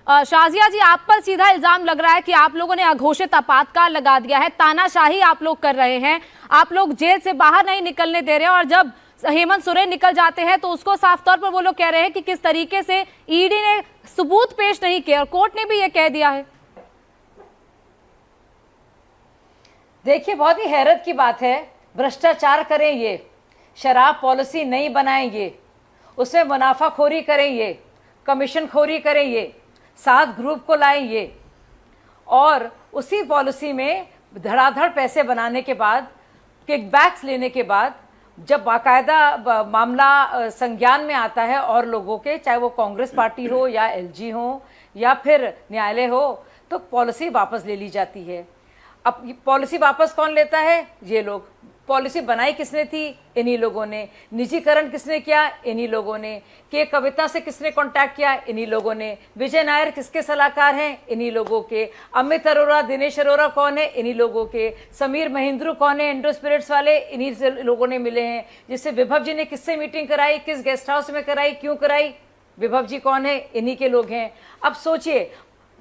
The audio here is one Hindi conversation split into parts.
शाजिया जी, आप पर सीधा इल्जाम लग रहा है कि आप लोगों ने अघोषित आपातकाल लगा दिया है, तानाशाही आप लोग कर रहे हैं, आप लोग जेल से बाहर नहीं निकलने दे रहे हैं, और जब हेमंत सोरेन निकल जाते हैं तो उसको साफ तौर पर वो लोग कह रहे हैं कि किस तरीके से ईडी ने सबूत पेश नहीं किया, और कोर्ट ने भी ये कह दिया है। देखिए, बहुत ही हैरत की बात है, भ्रष्टाचार करें ये, शराब पॉलिसी नहीं बनाएंगे, उसमें मुनाफाखोरी करें ये, कमीशन खोरी करें ये, 7 ग्रुप को लाएं ये, और उसी पॉलिसी में धड़ाधड़ पैसे बनाने के बाद, किकबैक्स लेने के बाद, जब बाकायदा मामला संज्ञान में आता है और लोगों के, चाहे वो कांग्रेस पार्टी हो या एलजी हो या फिर न्यायालय हो, तो पॉलिसी वापस ले ली जाती है। अब पॉलिसी वापस कौन लेता है? ये लोग। पॉलिसी बनाई किसने थी? इन्हीं लोगों ने। निजीकरण किसने किया? इन्हीं लोगों ने। के कविता से किसने कांटेक्ट किया? इन्हीं लोगों ने। विजय नायर किसके सलाहकार हैं? इन्हीं लोगों के। अमित अरोरा, दिनेश अरोरा कौन है? इन्हीं लोगों के। समीर महेंद्रू कौन है? इंडो स्पिरिट्स वाले, इन्हीं से लोगों ने मिले हैं। जिससे विभव जी ने किससे मीटिंग कराई, किस गेस्ट हाउस में कराई, क्यों कराई? विभव जी कौन है? इन्हीं के लोग हैं। अब सोचिए,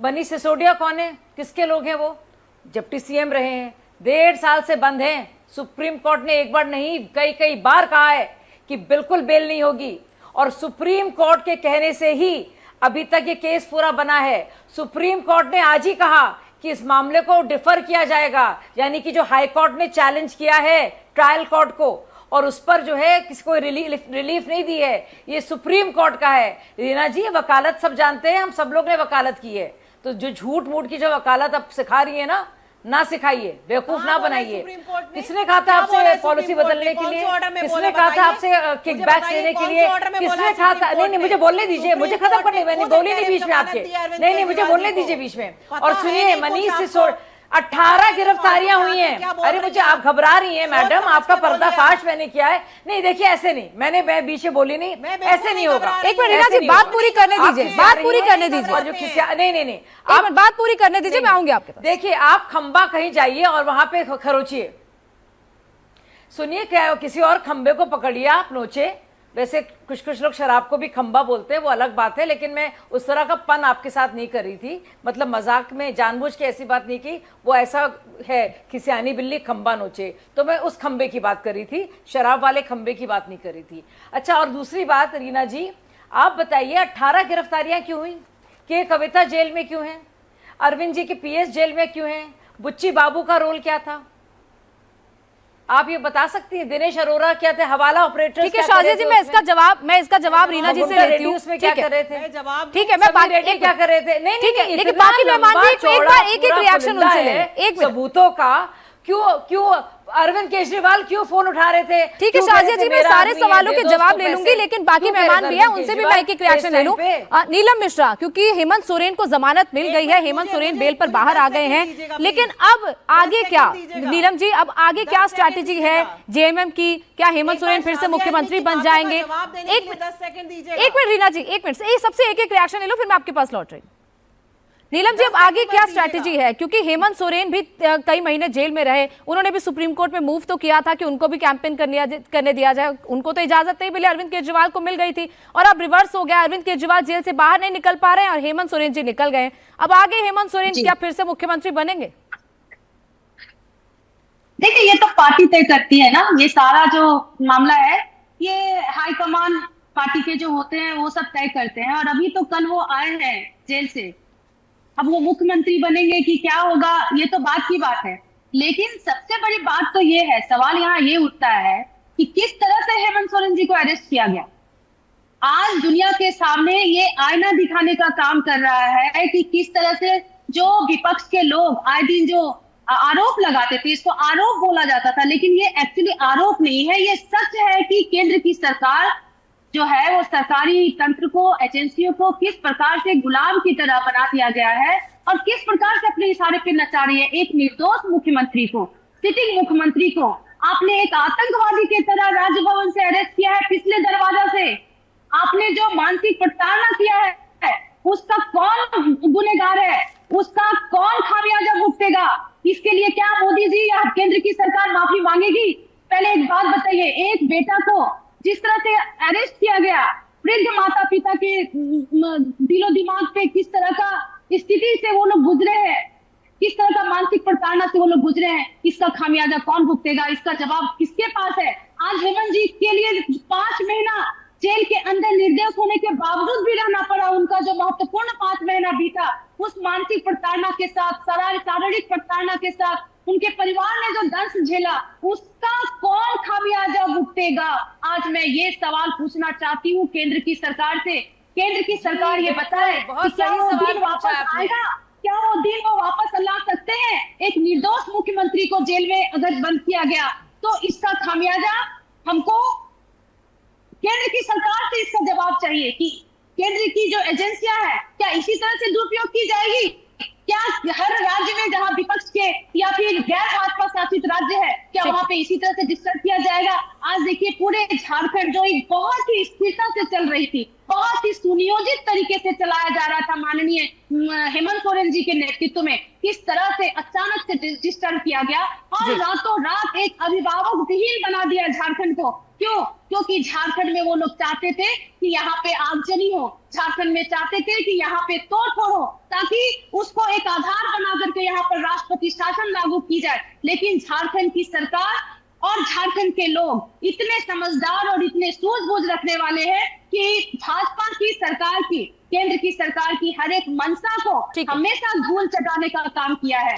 मनीष सिसोदिया कौन है? किसके लोग हैं वो? डिप्टी सीएम रहे हैं, 1.5 साल से बंद हैं। सुप्रीम कोर्ट ने एक बार नहीं कई बार कहा है कि बिल्कुल बेल नहीं होगी, और सुप्रीम कोर्ट के कहने से ही अभी तक ये केस पूरा बना है। सुप्रीम कोर्ट ने आज ही कहा कि इस मामले को डिफर किया जाएगा, यानी कि जो हाई कोर्ट ने चैलेंज किया है ट्रायल कोर्ट को, और उस पर जो है किसी को रिलीफ नहीं दी है, ये सुप्रीम कोर्ट का है। रीना जी, वकालत सब जानते हैं, हम सब लोग ने वकालत की है, तो जो झूठ मूठ की जो वकालत अब सिखा रही है ना सिखाइए, बेवकूफ ना बनाइए। किसने कहा था आपसे पॉलिसी बदलने के लिए? किसने कहा था आपसे किकबैक्स लेने के लिए? किसने कहा था? नहीं, मुझे बोलने दीजिए, मुझे खत्म करने, मैंने बोली नहीं बीच में आपके। नहीं, मुझे बोलने दीजिए बीच में। और सुनिए, मनीष सिसोदिया 18 गिरफ्तारियां हुई हैं। अरे मुझे, आप घबरा रही हैं मैडम, आपका पर्दाफाश मैंने किया है। नहीं, देखिए ऐसे नहीं, मैं बीच में बोली नहीं, ऐसे नहीं होगा। एक मिनट रीना जी, बात पूरी करने दीजिए, बात पूरी करने दीजिए। और जो नहीं, आप बात पूरी करने दीजिए, मैं आऊंगी आपके पास। देखिए, आप खंबा कहीं जाइए और वहां पे खरोचिए, सुनिए, क्या किसी और खंबे को पकड़िए आप, नोचे। वैसे कुछ लोग शराब को भी खंबा बोलते हैं, वो अलग बात है, लेकिन मैं उस तरह का पन आपके साथ नहीं कर रही थी, मतलब मजाक में जानबूझ के ऐसी बात नहीं की। वो ऐसा है कि सियानी बिल्ली खंबा नोचे, तो मैं उस खंबे की बात कर रही थी, शराब वाले खंबे की बात नहीं कर रही थी। अच्छा, और दूसरी बात रीना जी, आप बताइए 18 गिरफ्तारियां क्यों हुई? के कविता जेल में क्यों है? अरविंद जी के पीएस जेल में क्यों है? बुच्ची बाबू का रोल क्या था? आप ये बता सकती हैं? दिनेश अरोरा क्या थे? हवाला ऑपरेटर। ठीक है शाजिया जी, मैं इसका जवाब रीना जी से लेती हूँ। उसमें क्या कर रहे थे? ठीक है, मैं क्या कर रहे थे? नहीं, ठीक है, लेकिन बाकी मेहमान भी एक रिएक्शन उनसे ले, एक सबूतों का। क्यों अरविंद केजरीवाल क्यों फोन उठा रहे थे? ठीक है शाजिया जी, मैं सारे सवालों के जवाब ले लूंगी, लेकिन बाकी मेहमान भी है, उनसे भी मैं एक रिएक्शन ले लूं। नीलम मिश्रा, क्योंकि हेमंत सोरेन को जमानत मिल गई है, हेमंत सोरेन बेल पर बाहर आ गए हैं, लेकिन अब आगे क्या नीलम जी, अब आगे क्या स्ट्रैटेजी है जेएमएम की? क्या हेमंत सोरेन फिर से मुख्यमंत्री बन जाएंगे? एक मिनट रीना जी, एक मिनट, सबसे एक रिएक्शन ले लो, फिर मैं आपके पास लौट रही हूँ। नीलम जी, अब आगे क्या स्ट्रैटेजी है? क्योंकि हेमंत सोरेन भी कई महीने जेल में रहे, उन्होंने भी सुप्रीम कोर्ट में मूव तो किया था कि उनको भी कैंपेन करने दिया जाए, उनको तो इजाजत नहीं मिली, अरविंद केजरीवाल को मिल गई थी, और अब रिवर्स हो गया, अरविंद केजरीवाल जेल से बाहर नहीं निकल पा रहे हैं और हेमंत सोरेन जी निकल गए। अब आगे हेमंत सोरेन क्या फिर से मुख्यमंत्री बनेंगे? देखिए, ये तो पार्टी तय करती है ना, ये सारा जो मामला है, ये हाईकमान पार्टी के जो होते हैं वो सब तय करते हैं। और अभी तो कल वो आए हैं जेल से, अब वो मुख्यमंत्री बनेंगे कि क्या होगा, ये तो बात की बात है। लेकिन सबसे बड़ी बात तो ये है, सवाल यहाँ ये उठता है कि किस तरह से हेमंत सोरेन जी को अरेस्ट किया गया। आज दुनिया के सामने ये आईना दिखाने का काम कर रहा है कि किस तरह से जो विपक्ष के लोग आए दिन जो आरोप लगाते थे, इसको आरोप बोला जाता था, लेकिन ये एक्चुअली आरोप नहीं है, ये सच है कि केंद्र की सरकार जो है वो सरकारी तंत्र को, एजेंसियों को किस प्रकार से गुलाम की तरह बना दिया गया है और किस प्रकार से अपने इशारे पे नचा रही है। एक निर्दोष मुख्यमंत्री को, सिटिंग मुख्यमंत्री को आपने एक आतंकवादी की तरह राजभवन से अरेस्ट किया है, पिछले दरवाजा से। आपने जो मानसिक प्रताड़ना किया है, उसका कौन गुनहगार है, उसका कौन खामियाजा भुगतेगा? इसके लिए क्या मोदी जी या केंद्र की सरकार माफी मांगेगी? पहले एक बात बताइए, एक बेटा को जिस तरह से अरेस्ट किया गया, वृद्ध माता पिता के दिलो दिमाग पे किस तरह का स्थिति से वो लोग गुजरे हैं, किस तरह का मानसिक प्रताड़ना से वो लोग गुजरे हैं, इसका खामियाजा कौन भुगतेगा, इसका जवाब किसके पास है। आज हेमंत जी के लिए 5 महीना जेल के अंदर निर्दोष होने के बावजूद भी रहना पड़ा। उनका जो महत्वपूर्ण 5 महीना बीता, उस मानसिक प्रताड़ना के साथ, शारीरिक प्रताड़ना के साथ उनके परिवार ने जो दर्द झेला, उसका कौन खामियाजा भुगतेगा। आज मैं ये सवाल पूछना चाहती हूँ केंद्र की सरकार से। केंद्र की सरकार ये बताए बहुत कि क्या सही वो सवाल दिन पूछा वापस आपने। आएगा, क्या वो दिन वो वापस ला सकते हैं। एक निर्दोष मुख्यमंत्री को जेल में अगर बंद किया गया तो इसका खामियाजा हमको केंद्र की सरकार से इसका जवाब चाहिए कि केंद्र की जो एजेंसियां हैं क्या इसी तरह से दुरुपयोग की जाएगी। क्या हर राज्य में जहां विपक्ष के या फिर गैर भाजपा शासित राज्य है, क्या वहां पे इसी तरह से डिस्टर्ब किया जाएगा। आज देखिए पूरे झारखंड जो एक बहुत ही स्थिरता से चल रही थी, बहुत ही सुनियोजित तरीके से चलाया जा रहा था माननीय हेमंत सोरेन जी के नेतृत्व में, किस तरह से अचानक से डिस्टर्ब किया गया और रातों रात एक अभिभावक विहीन बना दिया झारखंड को। क्यों? क्योंकि झारखंड में वो लोग चाहते थे कि यहाँ पे आगजनी हो, झारखंड में चाहते थे कि यहाँ पे तोड़फोड़ हो, ताकि उसको एक आधार बना करके यहाँ पर राष्ट्रपति शासन लागू की जाए। लेकिन झारखंड की सरकार और झारखंड के लोग इतने समझदार और इतने सूझबूझ रखने वाले हैं कि भाजपा की सरकार की, केंद्र की सरकार की हर एक मंशा को हमेशा धूल चटाने का काम किया है।